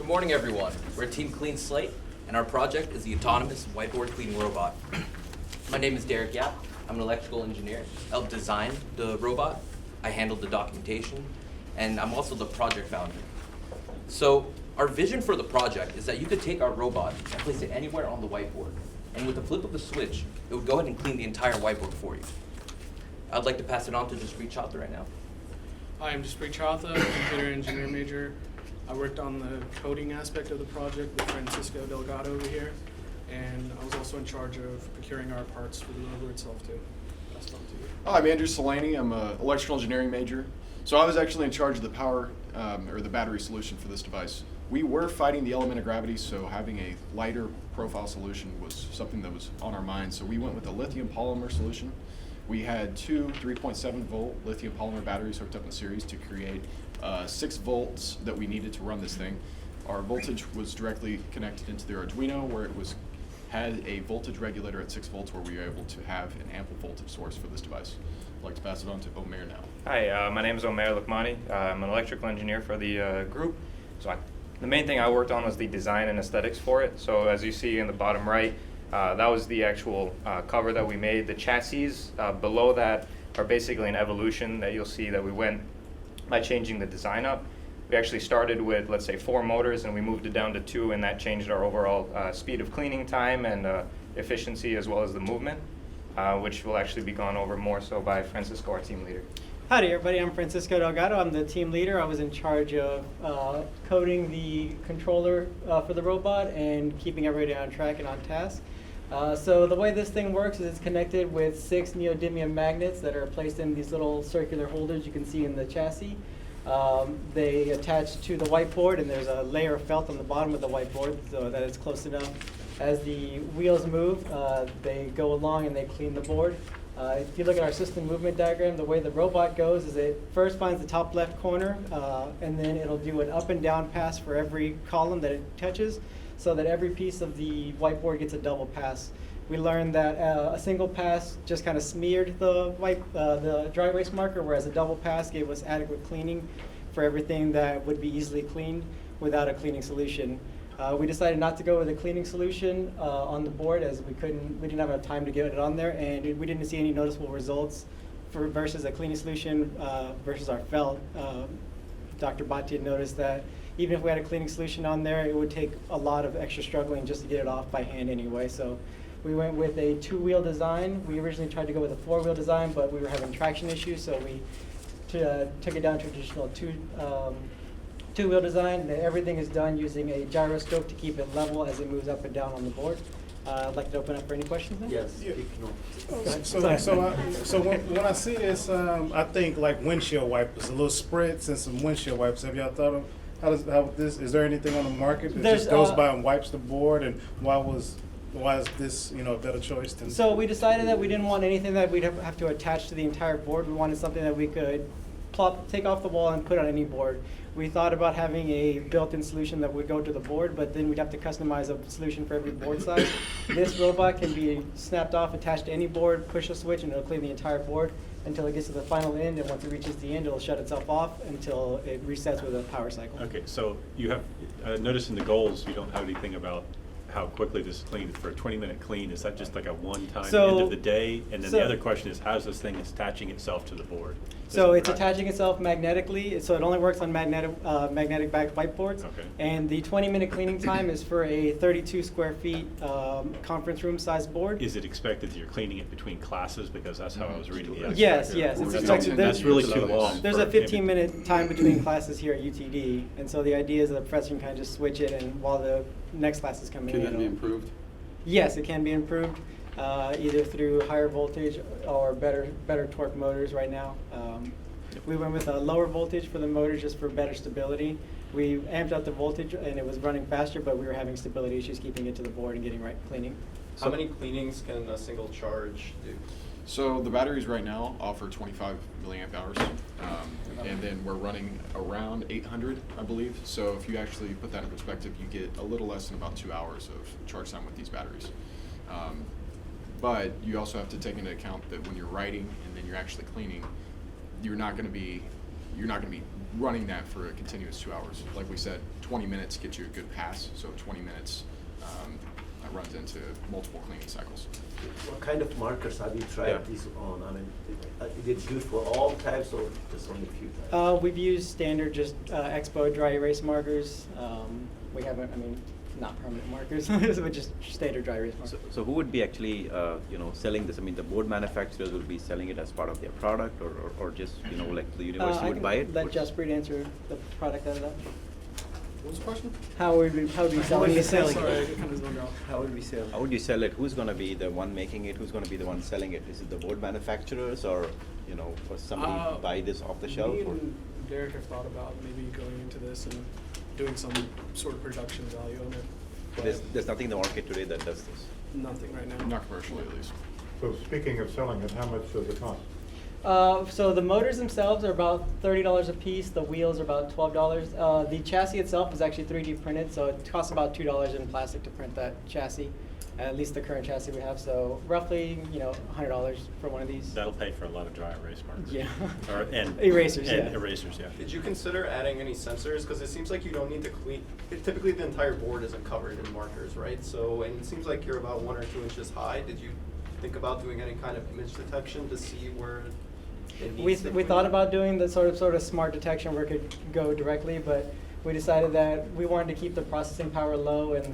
Good morning, everyone. We're Team Clean Slate, and our project is the autonomous whiteboard cleaning robot. My name is Derek Yap. I'm an electrical engineer. I helped design the robot. I handled the documentation, and I'm also the project founder. So our vision for the project is that you could take our robot and place it anywhere on the whiteboard, and with the flip of the switch, it would go ahead and clean the entire whiteboard for you. I'd like to pass it on to Jaspreet Chawtha right now. Hi, I'm Jaspreet Chawtha, computer engineer major. I worked on the coding aspect of the project with Francisco Delgado over here, and I was also in charge of procuring our parts for the Rover itself too. That's on to you. Hi, I'm Andrew Solani. I'm an electrical engineering major. So I was actually in charge of the power or the battery solution for this device. We were fighting the element of gravity, so having a lighter profile solution was something that was on our mind. So we went with a lithium polymer solution. We had two 3.7 volt lithium polymer batteries hooked up in series to create 6 volts that we needed to run this thing. Our voltage was directly connected into the Arduino, where it had a voltage regulator at 6 volts, where we were able to have an ample voltage source for this device. I'd like to pass it on to Omer now. Hi, my name is Omer Lukmani. I'm an electrical engineer for the group. The main thing I worked on was the design and aesthetics for it. So as you see in the bottom right, that was the actual cover that we made. The chassis below that are basically an evolution that you'll see that we went by changing the design up. We actually started with, let's say, 4 motors, and we moved it down to 2, and that changed our overall speed of cleaning time and efficiency, as well as the movement, which will actually be gone over more so by Francisco, our team leader. Howdy everybody, I'm Francisco Delgado. I'm the team leader. I was in charge of coding the controller for the robot and keeping everybody on track and on task. So the way this thing works is it's connected with 6 neodymium magnets that are placed in these little circular holders you can see in the chassis. They attach to the whiteboard, and there's a layer of felt on the bottom of the whiteboard so that it's close enough. As the wheels move, they go along and they clean the board. If you look at our system movement diagram, the way the robot goes is it first finds the top left corner, and then it'll do an up and down pass for every column that it touches, so that every piece of the whiteboard gets a double pass. We learned that a single pass just kind of smeared the dry erase marker, whereas a double pass gave us adequate cleaning for everything that would be easily cleaned without a cleaning solution. We decided not to go with a cleaning solution on the board, as we didn't have enough time to get it on there, and we didn't see any noticeable results versus a cleaning solution versus our felt. Dr. Bhatti had noticed that even if we had a cleaning solution on there, it would take a lot of extra struggling just to get it off by hand anyway. So we went with a 2-wheel design. We originally tried to go with a 4-wheel design, but we were having traction issues, so we took it down to a traditional 2-wheel design. Everything is done using a gyroscope to keep it level as it moves up and down on the board. I'd like to open up for any questions now. Yes. So when I see this, I think like windshield wipers, a little spritz and some windshield wipers. Have y'all thought of how this? Is there anything on the market that just goes by and wipes the board? And why is this a better choice than? So we decided that we didn't want anything that we'd have to attach to the entire board. We wanted something that we could take off the wall and put on any board. We thought about having a built-in solution that would go to the board, but then we'd have to customize a solution for every board size. This robot can be snapped off, attached to any board, push a switch, and it'll clean the entire board until it gets to the final end, and once it reaches the end, it'll shut itself off until it resets with a power cycle. Okay, so you have, notice in the goals, you don't have anything about how quickly this is cleaned. For a 20-minute clean, is that just like a one-time end of the day? And then the other question is, how's this thing attaching itself to the board? So it's attaching itself magnetically, so it only works on magnetic backed whiteboards. Okay. And the 20-minute cleaning time is for a 32 square feet conference room sized board. Is it expected that you're cleaning it between classes? Because that's how I was reading the Yes, yes. It's expected. That's really too long. There's a 15-minute time between classes here at UTD, and so the idea is that the professor can kind of just switch it, and while the next class is coming in. Can that be improved? Yes, it can be improved, either through higher voltage or better torque motors right now. We went with a lower voltage for the motors just for better stability. We amped up the voltage and it was running faster, but we were having stability issues keeping it to the board and getting right cleaning. How many cleanings can a single charge do? So the batteries right now offer 25 milliamp hours, and then we're running around 800, I believe. So if you actually put that in perspective, you get a little less than about 2 hours of charge time with these batteries. But you also have to take into account that when you're writing and then you're actually cleaning, you're not going to be running that for a continuous 2 hours. Like we said, 20 minutes gets you a good pass, so 20 minutes that runs into multiple cleaning cycles. What kind of markers have you tried this on? I mean, is it good for all types or just only a few types? We've used standard just Expo dry erase markers. We haven't, I mean, not permanent markers, but just standard dry erase markers. So who would be actually, selling this? I mean, the board manufacturers will be selling it as part of their product, or just, like the university would buy it? Let What's- Jaspreet answer the product out of that. What was the question? How would we sell it? Sorry, I kind of zoned out. How would we sell? How would you sell it? Who's gonna be the one making it? Who's gonna be the one selling it? Is it the board manufacturers, or, or somebody buy this off the shelf? Me or- and Derek have thought about maybe going into this and doing some sort of production value on it. But There's nothing in the market today that does this. nothing right now. Not commercially, at least. So speaking of selling it, how much does it cost? So the motors themselves are about $30 a piece. The wheels are about $12. The chassis itself is actually 3D printed, so it costs about $2 in plastic to print that chassis. At least the current chassis we have. So roughly, $100 for one of these. That'll pay for a lot of dry erase markers. Yeah. And Erasers, and yeah. erasers, yeah. Did you consider adding any sensors? Because it seems like you don't need to clean, typically the entire board isn't covered in markers, right? So, and it seems like you're about 1 or 2 inches high. Did you think about doing any kind of image detection to see where it We, needs to we clean? thought about doing the sort of smart detection where it could go directly, but we decided that we wanted to keep the processing power low and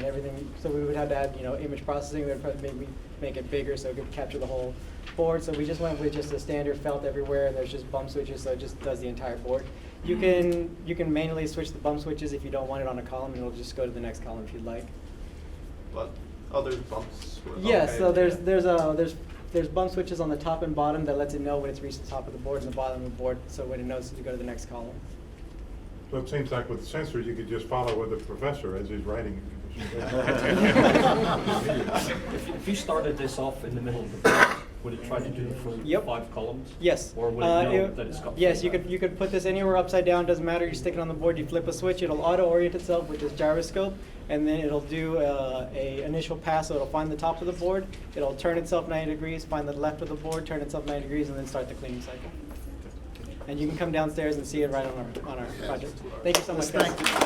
everything, so we would have to add image processing. We would probably maybe make it bigger so it could capture the whole board. So we just went with just a standard felt everywhere, and there's just bump switches, so it just does the entire board. You can manually switch the bump switches if you don't want it on a column, and it'll just go to the next column if you'd like. But there's bumps. Yes, Okay, so yeah. there's bump switches on the top and bottom that lets it know when it's reached the top of the board and the bottom of the board, so when it knows to go to the next column. So it seems like with sensors, you could just follow with the professor as he's writing. If you started this off in the middle of the board, would it try to do the full Yep. 5 columns? Yes. Or would it know that it's got? Yes, you feedback? could put this anywhere upside down, doesn't matter, you stick it on the board, you flip a switch, it'll auto-orient itself with this gyroscope, and then it'll do a initial pass, so it'll find the top of the board, it'll turn itself 90 degrees, find the left of the board, turn itself 90 degrees, and then start the cleaning cycle. And you can come downstairs and see it right on our project. Thank you so much, guys. Thank you.